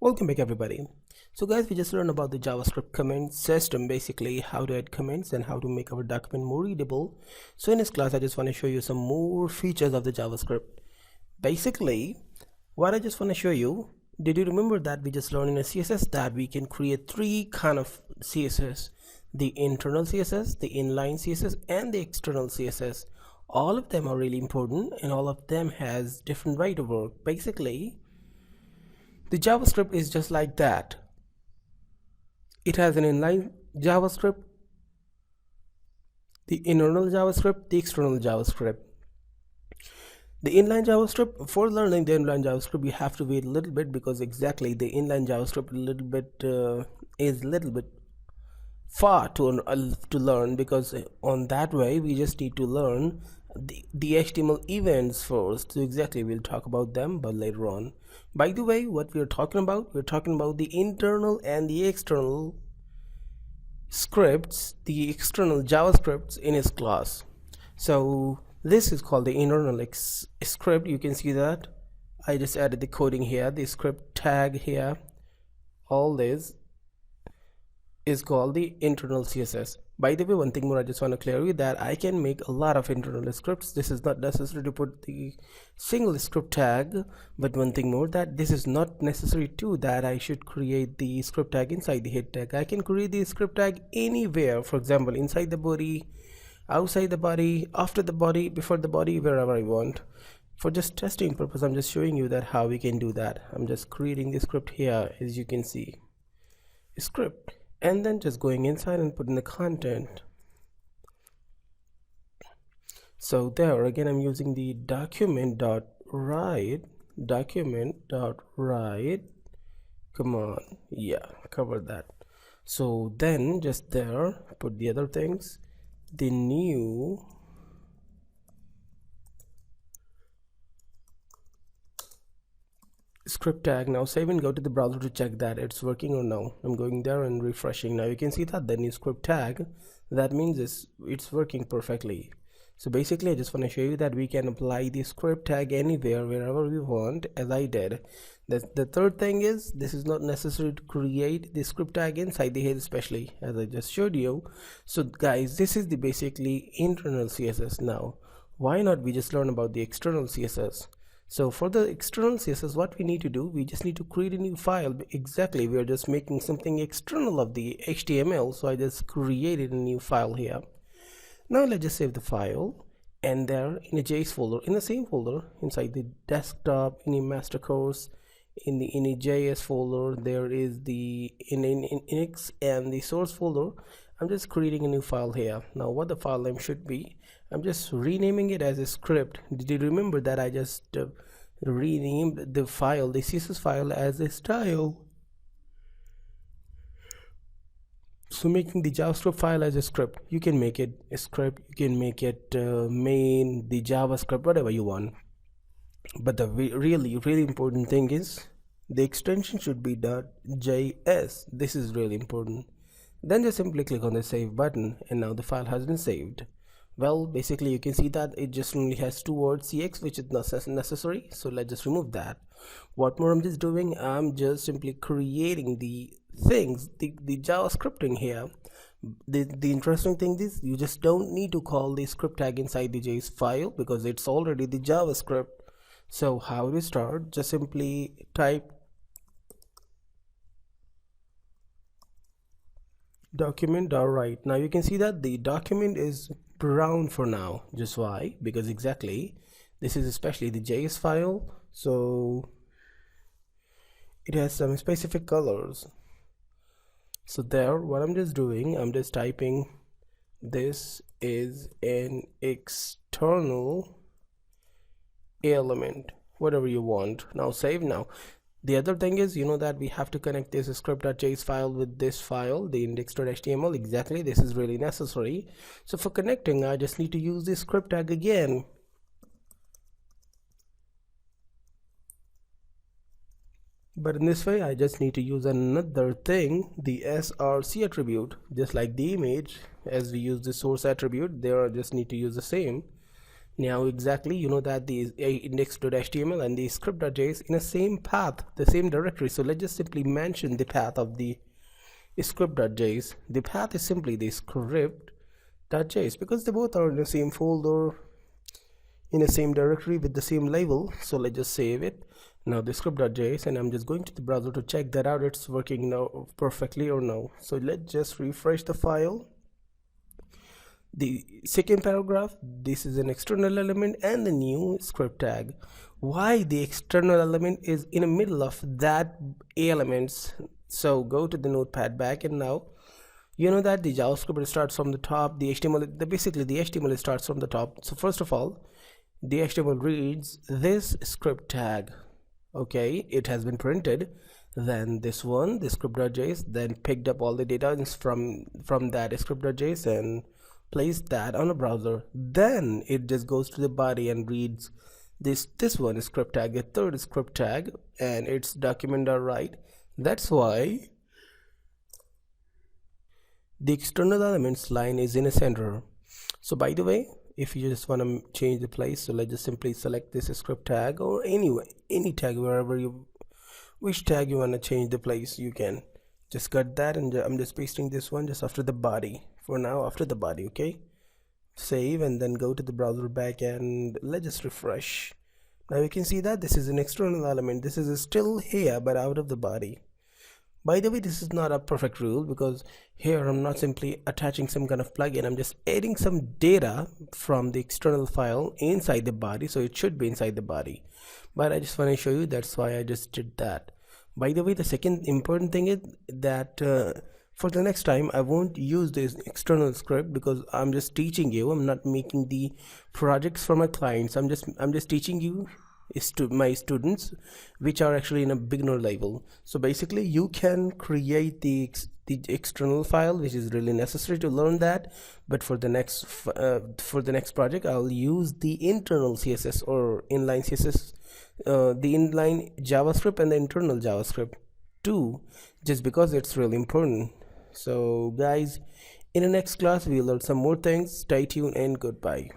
Welcome back everybody. So guys, we just learned about the JavaScript comment system, basically how to add comments and how to make our document more readable. So in this class I just want to show you some more features of the JavaScript. Basically what I just want to show you, did you remember that we just learned in a CSS that we can create three kind of CSS: the internal CSS, the inline CSS, and the external CSS. All of them are really important and all of them has different way to work. Basically the JavaScript is just like that. It has an inline JavaScript, the internal JavaScript, the external JavaScript. The inline JavaScript, for learning the inline JavaScript you have to wait a little bit, because exactly the inline JavaScript is a little bit far to learn, because on that way we just need to learn the HTML events first. So exactly we'll talk about them but later on. By the way, what we're talking about the internal and the external scripts, the external JavaScripts in this class. So this is called the internal script. You can see that I just added the coding here, the script tag here. All this is called the internal CSS. By the way, one thing more I just want to clear you that I can make a lot of internal scripts. This is not necessary to put the single script tag, but one thing more, that this is not necessary too that I should create the script tag inside the head tag. I can create the script tag anywhere, for example inside the body, outside the body, after the body, before the body, wherever I want. For just testing purpose I'm just showing you that how we can do that. I'm just creating the script here, as you can see, script, and then just going inside and putting the content. So there again I'm using the document.write, come on, yeah, cover that. So then just there put the other things, the new script tag. Now save and go to the browser to check that it's working or no. I'm going there and refreshing. Now you can see that the new script tag, that means it's working perfectly. So basically I just want to show you that we can apply the script tag anywhere, wherever we want, as I did. The third thing is, this is not necessary to create the script tag inside the head, especially as I just showed you. So guys, this is the basically internal CSS. Now why not we just learn about the external CSS? So for the external CSS, what we need to do, we just need to create a new file. Exactly, we are just making something external of the HTML. So I just created a new file here. Now let's just save the file, and there in a JS folder, in the same folder inside the desktop, in a master course, in a JS folder, there is the index and the source folder. I'm just creating a new file here. Now what the file name should be, I'm just renaming it as a script. Did you remember that I just renamed the file, the CSS file, as a style? So making the JavaScript file as a script, you can make it a script, you can make it main, the JavaScript, whatever you want. But the really important thing is the extension should be .js. This is really important. Then just simply click on the save button, and now the file has been saved. Well, basically you can see that it just only has two words cx, which is not necessary, so let's just remove that. What more I'm just doing, I'm just simply creating the things, the JavaScripting here. The interesting thing is, you just don't need to call the script tag inside the JS file, because it's already the JavaScript. So how to start, just simply type document.write. Now you can see that the document is brown for now. Just why? Because exactly this is especially the JS file, so it has some specific colors. So there, what I'm just doing, I'm just typing this is an external element, whatever you want. Now save. Now the other thing is, you know that we have to connect this script.js file with this file, the index.html. Exactly, this is really necessary. So for connecting, I just need to use this script tag again. But in this way, I just need to use another thing, the src attribute, just like the image, as we use the source attribute. There I just need to use the same. Now exactly you know that the index.html and the script.js in the same path, the same directory. So let's just simply mention the path of the script.js. The path is simply the script.js because they both are in the same folder, in the same directory with the same label. So let's just save it. Now the script.js, and I'm just going to the browser to check that out it's working now perfectly or no. So let's just refresh the file. The second paragraph, this is an external element and the new script tag. Why the external element is in the middle of that elements? So go to the notepad back, and now you know that the JavaScript starts from the top, the HTML, basically the HTML starts from the top. So first of all, the HTML reads this script tag. Okay, it has been printed. Then this one, the script.js, then picked up all the data from that script.js and placed that on a browser. Then it just goes to the body and reads this one script tag, the third script tag, and it's document.write. That's why the external elements line is in a center. So by the way, if you just want to change the place, so let's just simply select this script tag, or any tag, wherever you which tag you want to change the place, you can just cut that, and I'm just pasting this one just after the body for now, after the body. Okay, save, and then go to the browser back, and let's just refresh. Now you can see that this is an external element. This is still here but out of the body. By the way, this is not a perfect rule, because here I'm not simply attaching some kind of plugin, I'm just adding some data from the external file inside the body, so it should be inside the body. But I just want to show you, that's why I just did that. By the way, the second important thing is that for the next time I won't use this external script, because I'm just teaching you. I'm not making the projects for my clients. I'm just teaching you to my students, which are actually in a beginner level. So basically you can create the external file, which is really necessary to learn that. But for the next project, I'll use the internal CSS or inline CSS, the inline JavaScript and the internal JavaScript too, just because it's really important. So guys, in the next class we'll learn some more things. Stay tuned and goodbye.